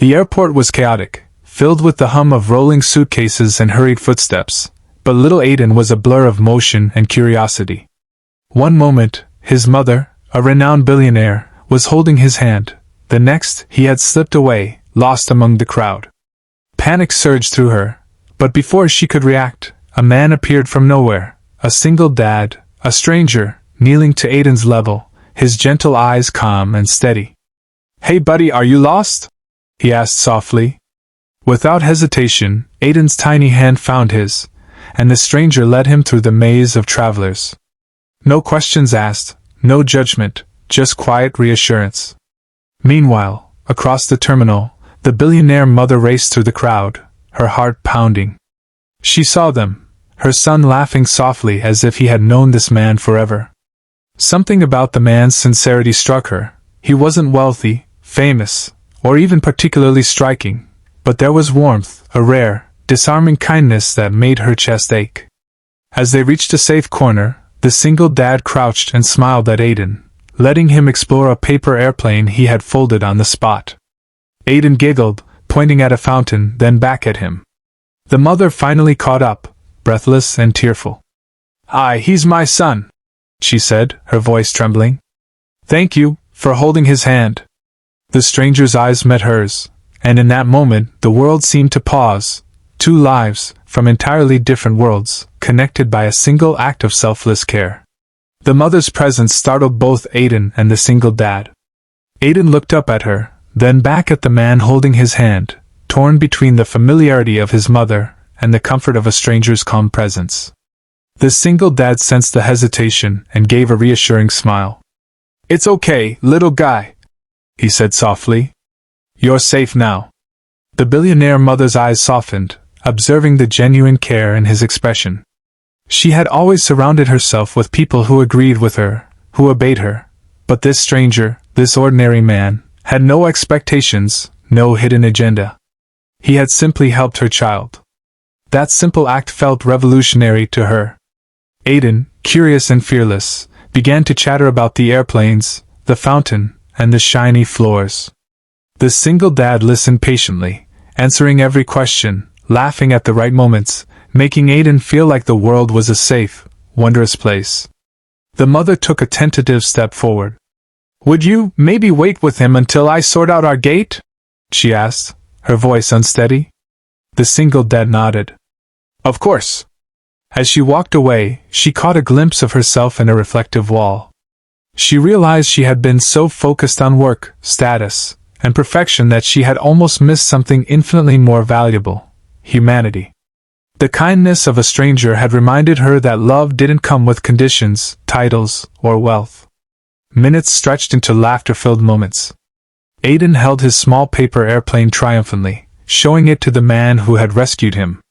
The airport was chaotic, filled with the hum of rolling suitcases and hurried footsteps, but little Aiden was a blur of motion and curiosity. One moment, his mother, a renowned billionaire, was holding his hand. The next, he had slipped away, lost among the crowd. Panic surged through her, but before she could react, a man appeared from nowhere, a single dad, a stranger, kneeling to Aiden's level, his gentle eyes calm and steady. "Hey buddy, are you lost?" he asked softly. Without hesitation, Aiden's tiny hand found his, and the stranger led him through the maze of travelers. No questions asked, no judgment, just quiet reassurance. Meanwhile, across the terminal, the billionaire mother raced through the crowd, her heart pounding. She saw them, her son laughing softly as if he had known this man forever. Something about the man's sincerity struck her. He wasn't wealthy, famous, or even particularly striking, but there was warmth, a rare, disarming kindness that made her chest ache. As they reached a safe corner, the single dad crouched and smiled at Aiden, letting him explore a paper airplane he had folded on the spot. Aiden giggled, pointing at a fountain, then back at him. The mother finally caught up, breathless and tearful. "Aye, he's my son," she said, her voice trembling. "Thank you for holding his hand." The stranger's eyes met hers, and in that moment the world seemed to pause. Two lives, from entirely different worlds, connected by a single act of selfless care. The mother's presence startled both Aiden and the single dad. Aiden looked up at her, then back at the man holding his hand, torn between the familiarity of his mother and the comfort of a stranger's calm presence. The single dad sensed the hesitation and gave a reassuring smile. "It's okay, little guy," he said softly. "You're safe now." The billionaire mother's eyes softened, observing the genuine care in his expression. She had always surrounded herself with people who agreed with her, who obeyed her, but this stranger, this ordinary man, had no expectations, no hidden agenda. He had simply helped her child. That simple act felt revolutionary to her. Aiden, curious and fearless, began to chatter about the airplanes, the fountain, and the shiny floors. The single dad listened patiently, answering every question, laughing at the right moments, making Aiden feel like the world was a safe, wondrous place. The mother took a tentative step forward. "Would you maybe wait with him until I sort out our gate?" she asked, her voice unsteady. The single dad nodded. "Of course." As she walked away, she caught a glimpse of herself in a reflective wall. She realized she had been so focused on work, status, and perfection that she had almost missed something infinitely more valuable: humanity. The kindness of a stranger had reminded her that love didn't come with conditions, titles, or wealth. Minutes stretched into laughter-filled moments. Aiden held his small paper airplane triumphantly, showing it to the man who had rescued him.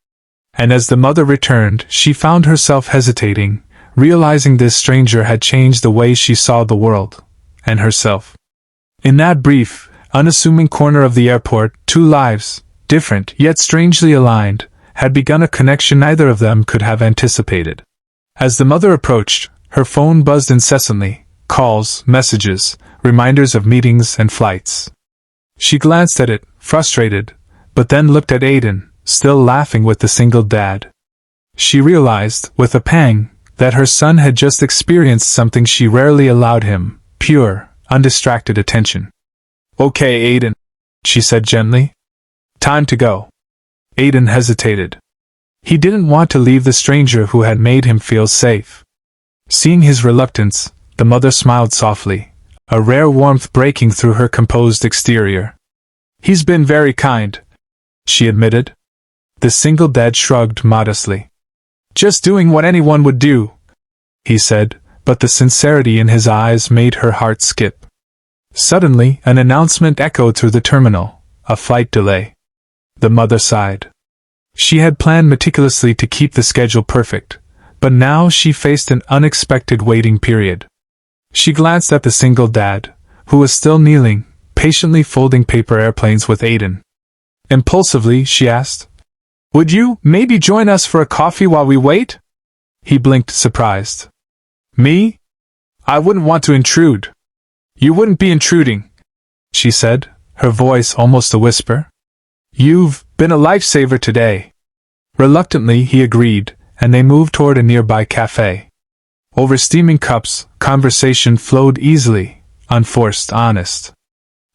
And as the mother returned, she found herself hesitating, realizing this stranger had changed the way she saw the world, and herself. In that brief, unassuming corner of the airport, two lives, different yet strangely aligned, had begun a connection neither of them could have anticipated. As the mother approached, her phone buzzed incessantly, calls, messages, reminders of meetings and flights. She glanced at it, frustrated, but then looked at Aiden, still laughing with the single dad. She realized, with a pang, that her son had just experienced something she rarely allowed him: pure, undistracted attention. "Okay, Aiden," she said gently. "Time to go." Aiden hesitated. He didn't want to leave the stranger who had made him feel safe. Seeing his reluctance, the mother smiled softly, a rare warmth breaking through her composed exterior. "He's been very kind," she admitted. The single dad shrugged modestly. "Just doing what anyone would do," he said, but the sincerity in his eyes made her heart skip. Suddenly, an announcement echoed through the terminal: a flight delay. The mother sighed. She had planned meticulously to keep the schedule perfect, but now she faced an unexpected waiting period. She glanced at the single dad, who was still kneeling, patiently folding paper airplanes with Aiden. Impulsively, she asked, "Would you maybe join us for a coffee while we wait?" He blinked, surprised. "Me? I wouldn't want to intrude." "You wouldn't be intruding," she said, her voice almost a whisper. "You've been a lifesaver today." Reluctantly, he agreed, and they moved toward a nearby cafe. Over steaming cups, conversation flowed easily, unforced, honest.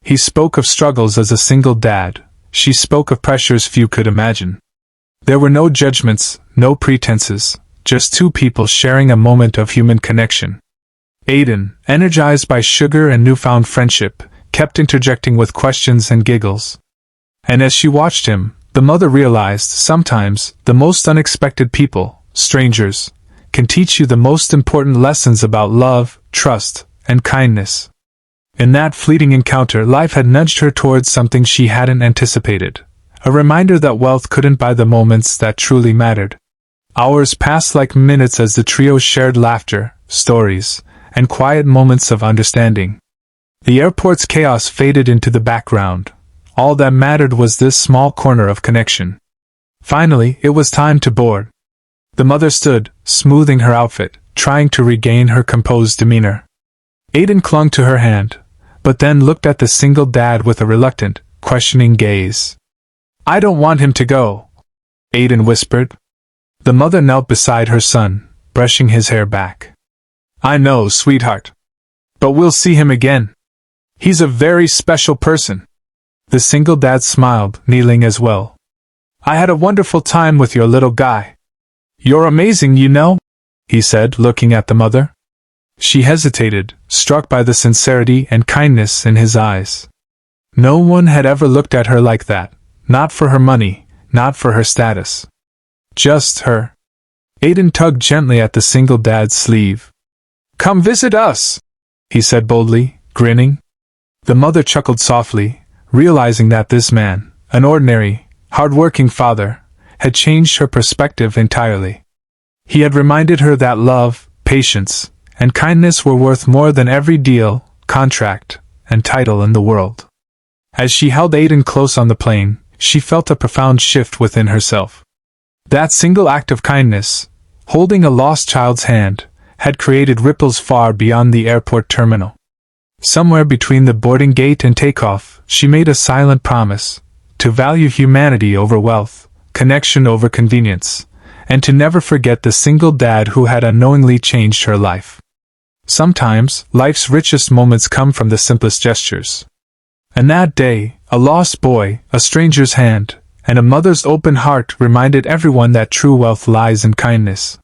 He spoke of struggles as a single dad. She spoke of pressures few could imagine. There were no judgments, no pretenses, just two people sharing a moment of human connection. Aiden, energized by sugar and newfound friendship, kept interjecting with questions and giggles. And as she watched him, the mother realized sometimes the most unexpected people, strangers, can teach you the most important lessons about love, trust, and kindness. In that fleeting encounter, life had nudged her towards something she hadn't anticipated, a reminder that wealth couldn't buy the moments that truly mattered. Hours passed like minutes as the trio shared laughter, stories, and quiet moments of understanding. The airport's chaos faded into the background. All that mattered was this small corner of connection. Finally, it was time to board. The mother stood, smoothing her outfit, trying to regain her composed demeanor. Aiden clung to her hand, but then looked at the single dad with a reluctant, questioning gaze. "I don't want him to go," Aiden whispered. The mother knelt beside her son, brushing his hair back. "I know, sweetheart. But we'll see him again. He's a very special person." The single dad smiled, kneeling as well. "I had a wonderful time with your little guy. You're amazing, you know," he said, looking at the mother. She hesitated, struck by the sincerity and kindness in his eyes. No one had ever looked at her like that, not for her money, not for her status. Just her. Aiden tugged gently at the single dad's sleeve. "Come visit us," he said boldly, grinning. The mother chuckled softly, realizing that this man, an ordinary, hard-working father, had changed her perspective entirely. He had reminded her that love, patience, and kindness were worth more than every deal, contract, and title in the world. As she held Aiden close on the plane, she felt a profound shift within herself. That single act of kindness, holding a lost child's hand, had created ripples far beyond the airport terminal. Somewhere between the boarding gate and takeoff, she made a silent promise to value humanity over wealth, connection over convenience, and to never forget the single dad who had unknowingly changed her life. Sometimes, life's richest moments come from the simplest gestures. And that day, a lost boy, a stranger's hand, and a mother's open heart reminded everyone that true wealth lies in kindness.